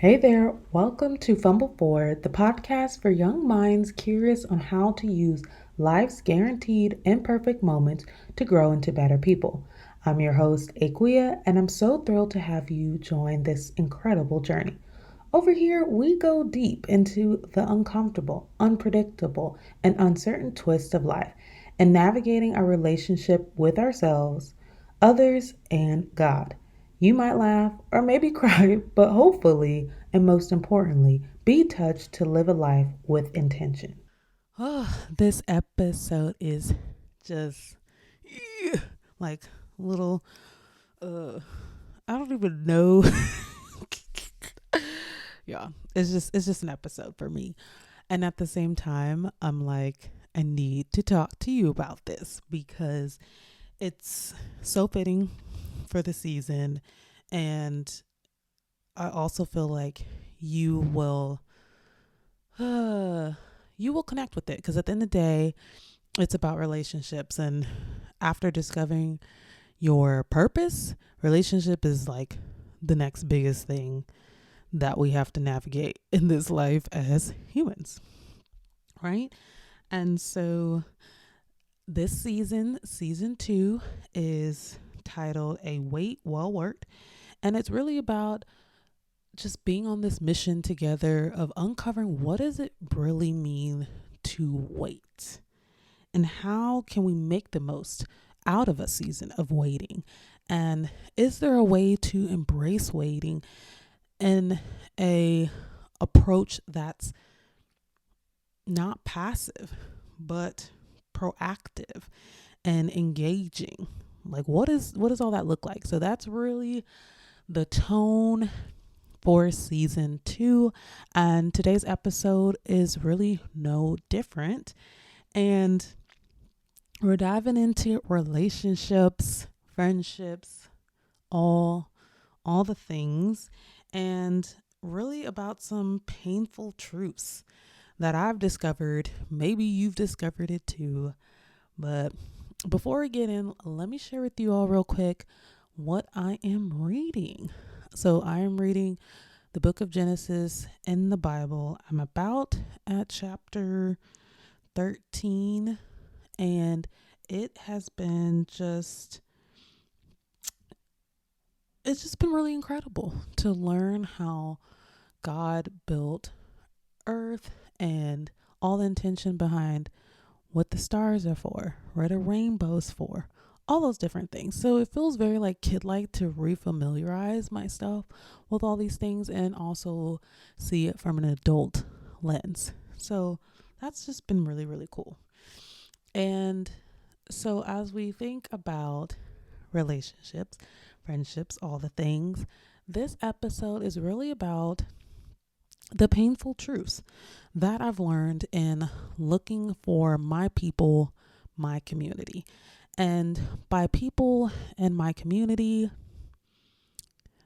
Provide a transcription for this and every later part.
Hey there, welcome to Fumble Forward, the podcast for young minds curious on how to use life's guaranteed imperfect moments to grow into better people. I'm your host, a.k.a, and I'm so thrilled to have you join this incredible journey. Over here, we go deep into the uncomfortable, unpredictable, and uncertain twists of life and navigating our relationship with ourselves, others, and God. You might laugh or maybe cry, but hopefully, and most importantly, be touched to live a life with intention. Oh, this episode is just like little, uh, I don't even know. Yeah, it's just an episode for me. And at the same time, I'm like, I need to talk to you about this because it's so fitting for the season. And I also feel like you will you will connect with it because at the end of the day, it's about relationships. And after discovering your purpose, relationship is like the next biggest thing that we have to navigate in this life as humans, right? And so this season 2, is titled A Wait Well Worked. And it's really about just being on this mission together of uncovering what does it really mean to wait and how can we make the most out of a season of waiting, and is there a way to embrace waiting in a approach that's not passive but proactive and engaging. Like what does all that look like? So that's really the tone for season 2, and today's episode is really no different. And we're diving into relationships, friendships, all the things, and really about some painful truths that I've discovered. Maybe you've discovered it too. But before we get in, let me share with you all real quick what I am reading. So I am reading the book of Genesis in the Bible. I'm about at chapter 13, and it has been it's just been really incredible to learn how God built earth and all the intention behind what the stars are for, what a rainbow's for, all those different things. So it feels very like kid-like to refamiliarize myself with all these things and also see it from an adult lens. So that's just been really, really cool. And so as we think about relationships, friendships, all the things, this episode is really about the painful truths that I've learned in looking for my people, my community. And by people and my community,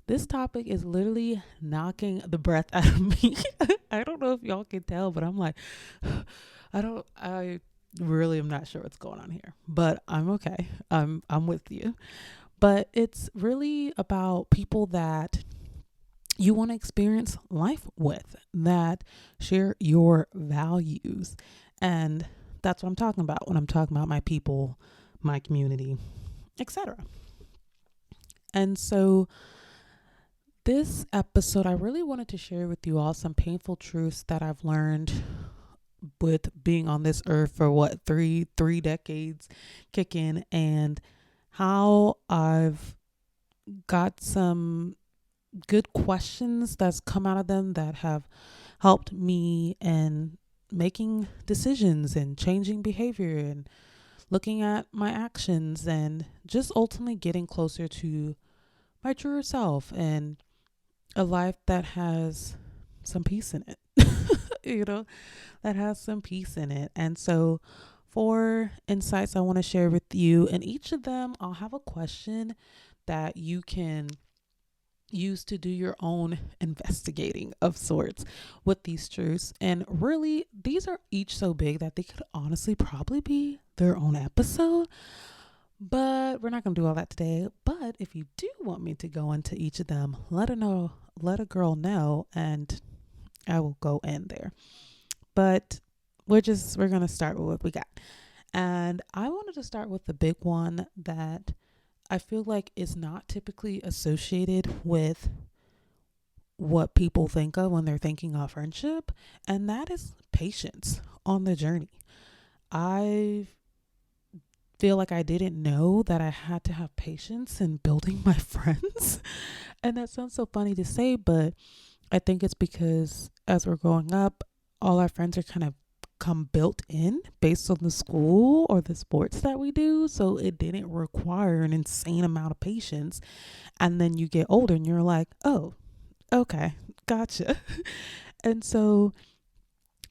this topic is literally knocking the breath out of me. I don't know if y'all can tell, but I'm like, I really am not sure what's going on here, but I'm okay. I'm with you. But it's really about people that you want to experience life with, that share your values. And that's what I'm talking about when I'm talking about my people, my community, etc. And so this episode, I really wanted to share with you all some painful truths that I've learned with being on this earth for three decades kicking, and how I've got some good questions that's come out of them that have helped me in making decisions and changing behavior and looking at my actions and just ultimately getting closer to my truer self and a life that has some peace in it. That has some peace in it. And so 4 insights I want to share with you, and each of them I'll have a question that you can use to do your own investigating of sorts with these truths. And really, these are each so big that they could honestly probably be their own episode. But we're not going to do all that today. But if you do want me to go into each of them, let a girl know, and I will go in there. But we're going to start with what we got. And I wanted to start with the big one that I feel like is not typically associated with what people think of when they're thinking of friendship, and that is patience on the journey. I feel like I didn't know that I had to have patience in building my friends. And that sounds so funny to say, but I think it's because as we're growing up, all our friends are kind of come built in based on the school or the sports that we do. So it didn't require an insane amount of patience. And then you get older and you're like, oh, okay, gotcha. And so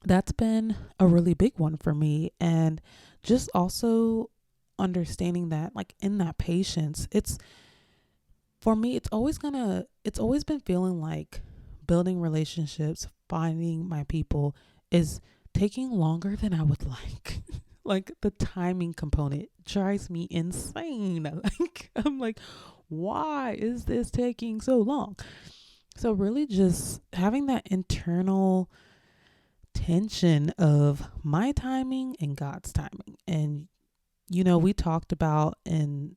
that's been a really big one for me. And just also understanding that, like, in that patience, it's for me, it's always been feeling like building relationships, finding my people is taking longer than I would like. Like, the timing component drives me insane. Like, I'm like, why is this taking so long? So really just having that internal tension of my timing and God's timing. And, we talked about in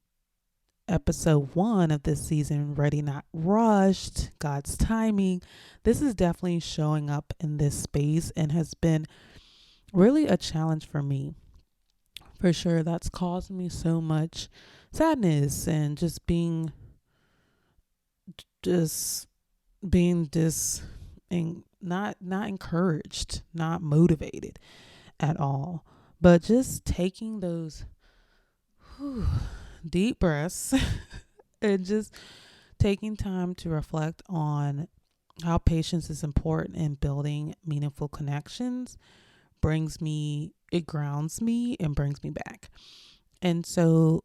episode 1 of this season, Ready Not Rushed, God's timing. This is definitely showing up in this space and has been really a challenge for me. For sure, that's caused me so much sadness and just being and not encouraged, not motivated at all. But just taking those deep breaths and just taking time to reflect on how patience is important in building meaningful connections it grounds me and brings me back. And so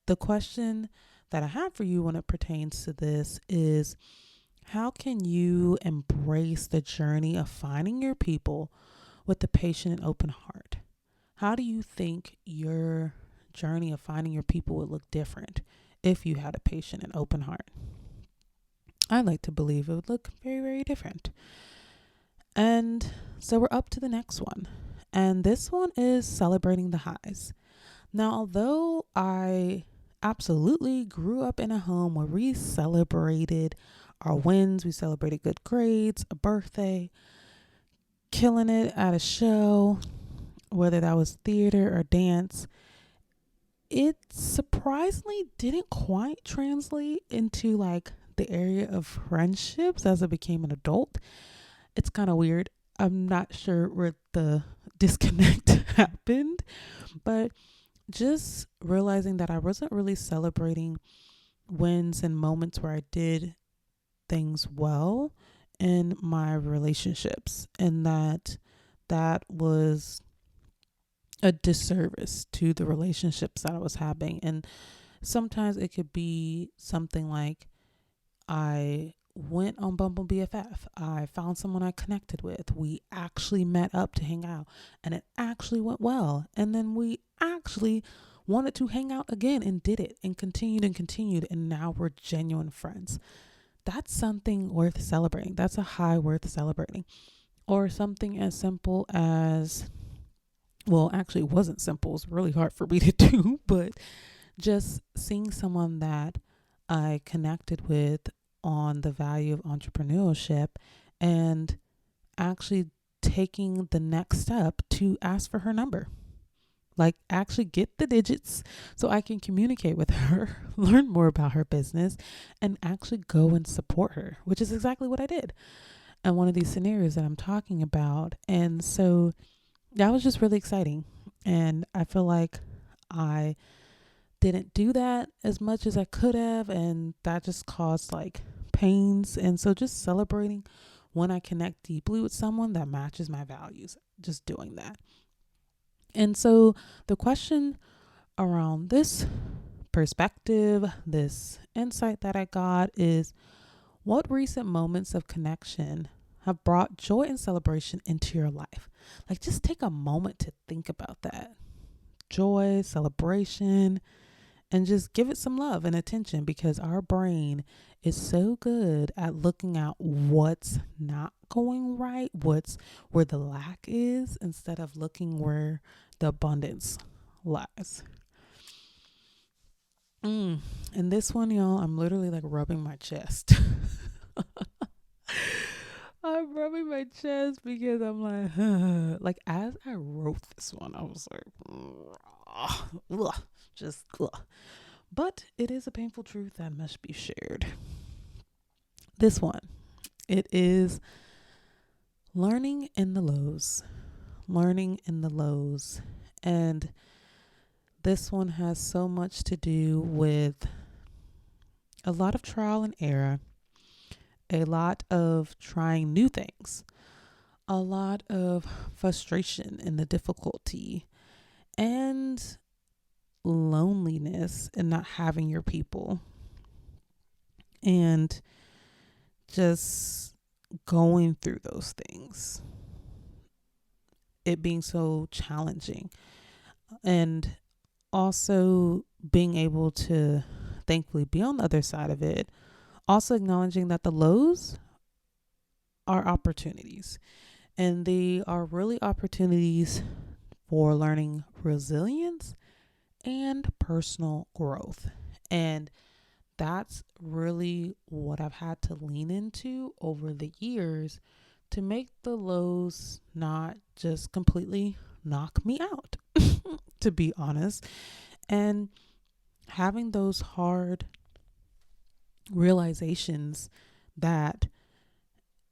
the question that I have for you when it pertains to this is, how can you embrace the journey of finding your people with a patient and open heart? How do you think your journey of finding your people would look different if you had a patient and open heart? I like to believe it would look very, very different. And so we're up to the next one. And this one is celebrating the highs. Now, although I absolutely grew up in a home where we celebrated our wins, we celebrated good grades, a birthday, killing it at a show, whether that was theater or dance, it surprisingly didn't quite translate into like the area of friendships as I became an adult. It's kind of weird. I'm not sure where the disconnect happened, but just realizing that I wasn't really celebrating wins and moments where I did things well in my relationships, and that was a disservice to the relationships that I was having. And sometimes it could be something like, I went on Bumble BFF. I found someone I connected with. We actually met up to hang out and it actually went well. And then we actually wanted to hang out again and did it and continued and continued. And now we're genuine friends. That's something worth celebrating. That's a high worth celebrating. Or something as simple as, well, actually it wasn't simple. It was really hard for me to do, but just seeing someone that I connected with on the value of entrepreneurship and actually taking the next step to ask for her number. Like, actually get the digits so I can communicate with her, learn more about her business, and actually go and support her, which is exactly what I did in one of these scenarios that I'm talking about. And so that was just really exciting. And I feel like I didn't do that as much as I could have, and that just caused like pains. And so just celebrating when I connect deeply with someone that matches my values, just doing that. And so the question around this perspective, this insight that I got is, what recent moments of connection have brought joy and celebration into your life? Like, just take a moment to think about that. joy, celebration, and just give it some love and attention, because our brain is so good at looking at what's not going right, what's where the lack is, instead of looking where the abundance lies. And this one, y'all, I'm literally like rubbing my chest. I'm rubbing my chest because I'm like, like as I wrote this one, I was like, ugh, just ugh. But it is a painful truth that must be shared. This one, it is learning in the lows, learning in the lows. And this one has so much to do with a lot of trial and error, a lot of trying new things, a lot of frustration and the difficulty, and loneliness and not having your people, and just going through those things, it being so challenging, and also being able to thankfully be on the other side of it, also acknowledging that the lows are opportunities, and they are really opportunities for learning resilience and personal growth. And that's really what I've had to lean into over the years to make the lows not just completely knock me out, to be honest. And having those hard realizations that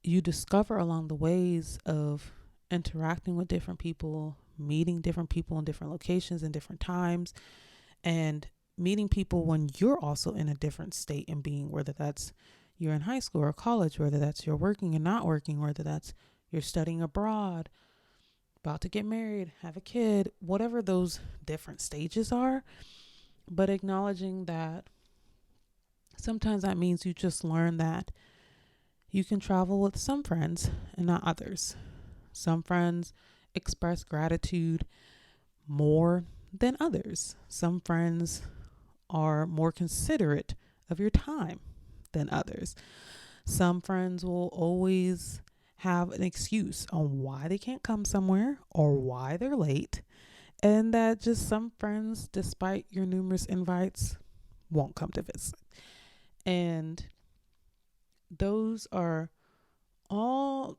you discover along the ways of interacting with different people, meeting different people in different locations and different times, and meeting people when you're also in a different state and being, whether that's you're in high school or college, whether that's you're working and not working, whether that's you're studying abroad, about to get married, have a kid, whatever those different stages are. But acknowledging that sometimes that means you just learn that you can travel with some friends and not others. Some friends express gratitude more than others. Some friends are more considerate of your time than others. Some friends will always have an excuse on why they can't come somewhere or why they're late. And that just some friends, despite your numerous invites, won't come to visit. And those are all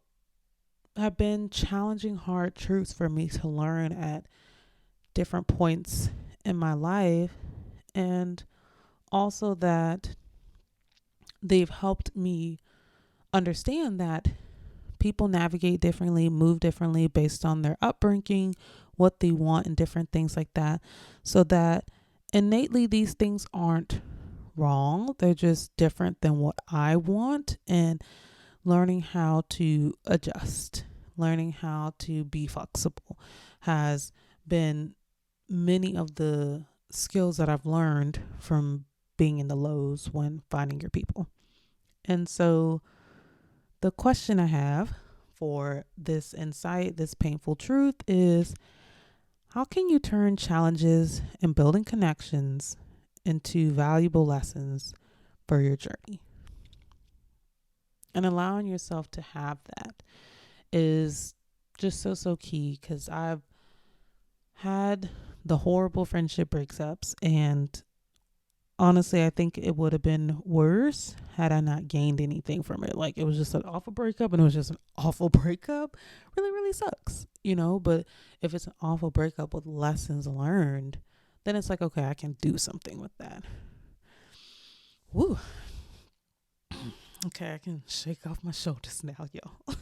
have been challenging, hard truths for me to learn at different points in my life. And also that they've helped me understand that people navigate differently, move differently based on their upbringing, what they want, and different things like that. So that innately these things aren't wrong, they're just different than what I want. And learning how to adjust, learning how to be flexible has been many of the skills that I've learned from being in the lows when finding your people. And so the question I have for this insight, this painful truth, is how can you turn challenges and building connections into valuable lessons for your journey? And allowing yourself to have that is just so key, because I've had the horrible friendship breakups, and honestly, I think it would have been worse had I not gained anything from it. Like, it was just an awful breakup, and it was just an awful breakup. Really, really sucks, you know? But if it's an awful breakup with lessons learned, then it's like, okay, I can do something with that. Woo. Okay, I can shake off my shoulders now, y'all.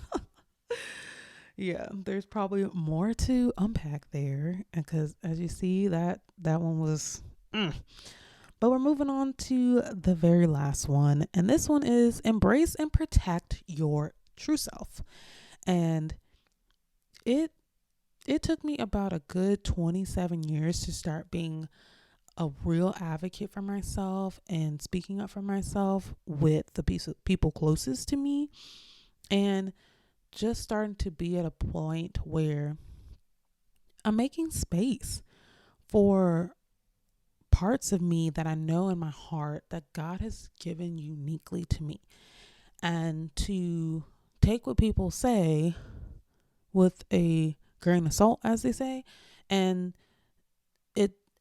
Yeah, there's probably more to unpack there, because as you see, that one was But we're moving on to the very last one. And this one is embrace and protect your true self. And it took me about a good 27 years to start being a real advocate for myself and speaking up for myself with the people closest to me, and just starting to be at a point where I'm making space for parts of me that I know in my heart that God has given uniquely to me, and to take what people say with a grain of salt, as they say. And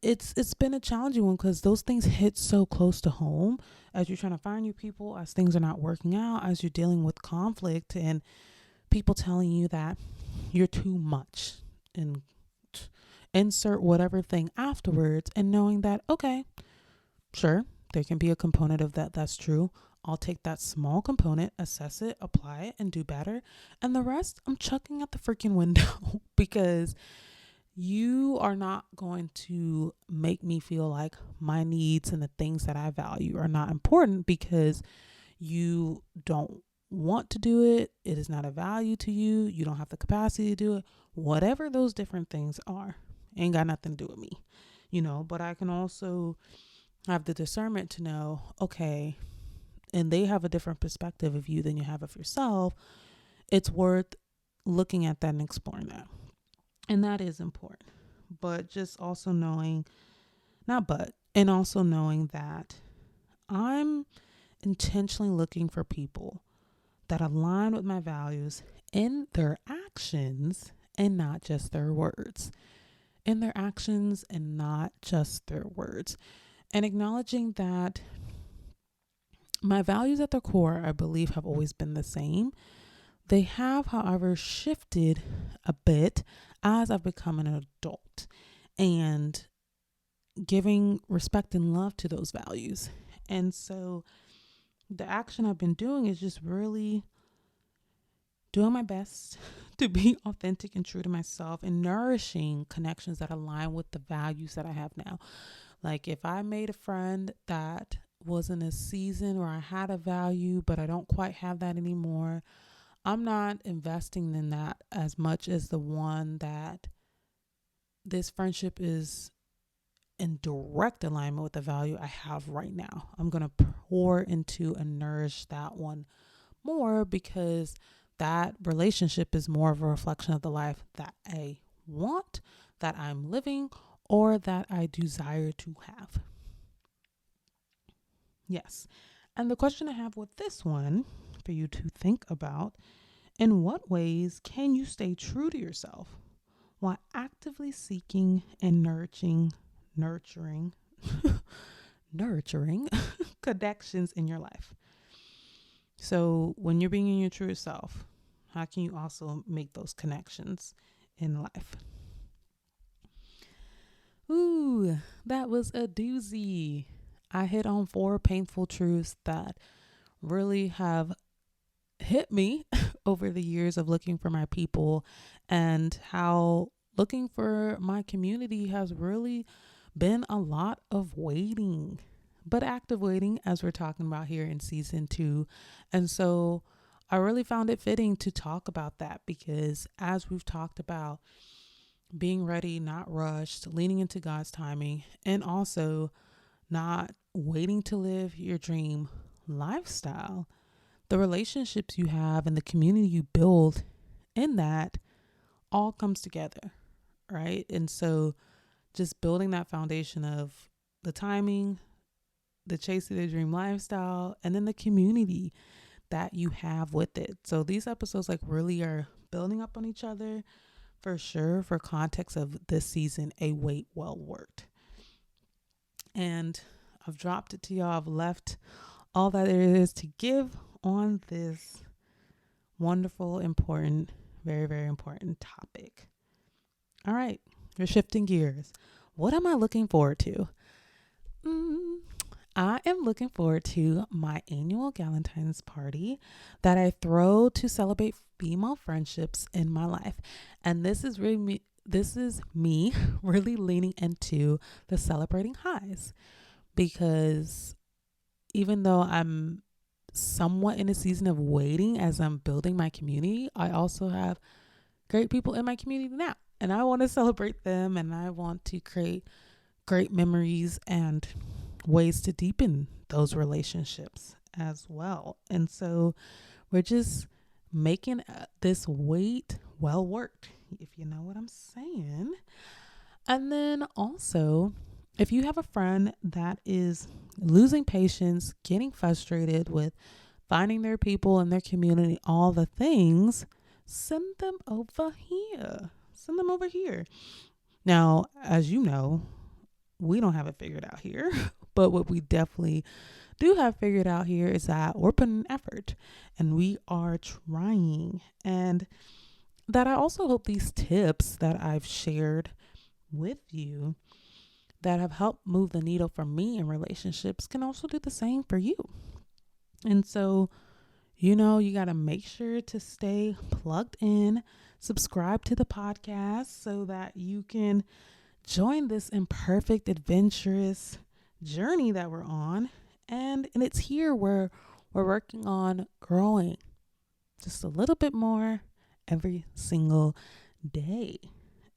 it's been a challenging one because those things hit so close to home as you're trying to find your people, as things are not working out, as you're dealing with conflict and people telling you that you're too much, and insert whatever thing afterwards, and knowing that, okay, sure, there can be a component of that's true. I'll take that small component, assess it, apply it, and do better. And the rest, I'm chucking out the freaking window because you are not going to make me feel like my needs and the things that I value are not important because you don't want to do it. It is not a value to you. You don't have the capacity to do it. Whatever those different things are, ain't got nothing to do with me, but I can also have the discernment to know, okay, and they have a different perspective of you than you have of yourself. It's worth looking at that and exploring that. And that is important. But just also knowing, and also knowing that I'm intentionally looking for people that align with my values in their actions and not just their words. In their actions and not just their words. And acknowledging that my values at their core, I believe, have always been the same. They have, however, shifted a bit as I've become an adult and giving respect and love to those values. And so the action I've been doing is just really doing my best to be authentic and true to myself and nourishing connections that align with the values that I have now. Like if I made a friend that was in a season where I had a value, but I don't quite have that anymore, I'm not investing in that as much as the one that this friendship is in direct alignment with the value I have right now. I'm going to pour into and nourish that one more because that relationship is more of a reflection of the life that I want, that I'm living, or that I desire to have. Yes. And the question I have with this one for you to think about, in what ways can you stay true to yourself while actively seeking and nurturing connections in your life? So when you're being your true self, how can you also make those connections in life? Ooh, that was a doozy. I hit on 4 painful truths that really have hit me over the years of looking for my people, and how looking for my community has really been a lot of waiting, but active waiting, as we're talking about here in season 2. And so I really found it fitting to talk about that because as we've talked about being ready, not rushed, leaning into God's timing, and also not waiting to live your dream lifestyle, the relationships you have and the community you build in that all comes together, right? And so just building that foundation of the timing, the chase of the dream lifestyle, and then the community that you have with it. So these episodes really are building up on each other for sure, for context of this season, a wait well worked. And I've dropped it to y'all. I've left all that there is to give on this wonderful, important, very, very important topic. All right, we're shifting gears. What am I looking forward to? I am looking forward to my annual Galentine's party that I throw to celebrate female friendships in my life. And this is me really leaning into the celebrating highs, because even though I'm somewhat in a season of waiting as I'm building my community, I also have great people in my community now, and I want to celebrate them, and I want to create great memories and ways to deepen those relationships as well. And so we're just making this wait well worked, if you know what I'm saying. And then also, if you have a friend that is losing patience, getting frustrated with finding their people in their community, all the things, send them over here. Send them over here. Now, as you know, we don't have it figured out here, but what we definitely do have figured out here is that we're putting in effort and we are trying. And that I also hope these tips that I've shared with you that have helped move the needle for me in relationships can also do the same for you. And so, you got to make sure to stay plugged in, subscribe to the podcast so that you can join this imperfect, adventurous journey that we're on. And it's here where we're working on growing just a little bit more every single day.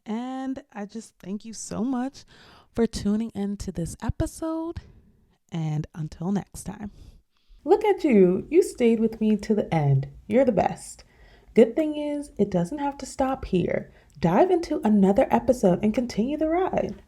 And I just thank you so much for tuning into this episode. And until next time. Look at you. You stayed with me to the end. You're the best. Good thing is, it doesn't have to stop here. Dive into another episode and continue the ride.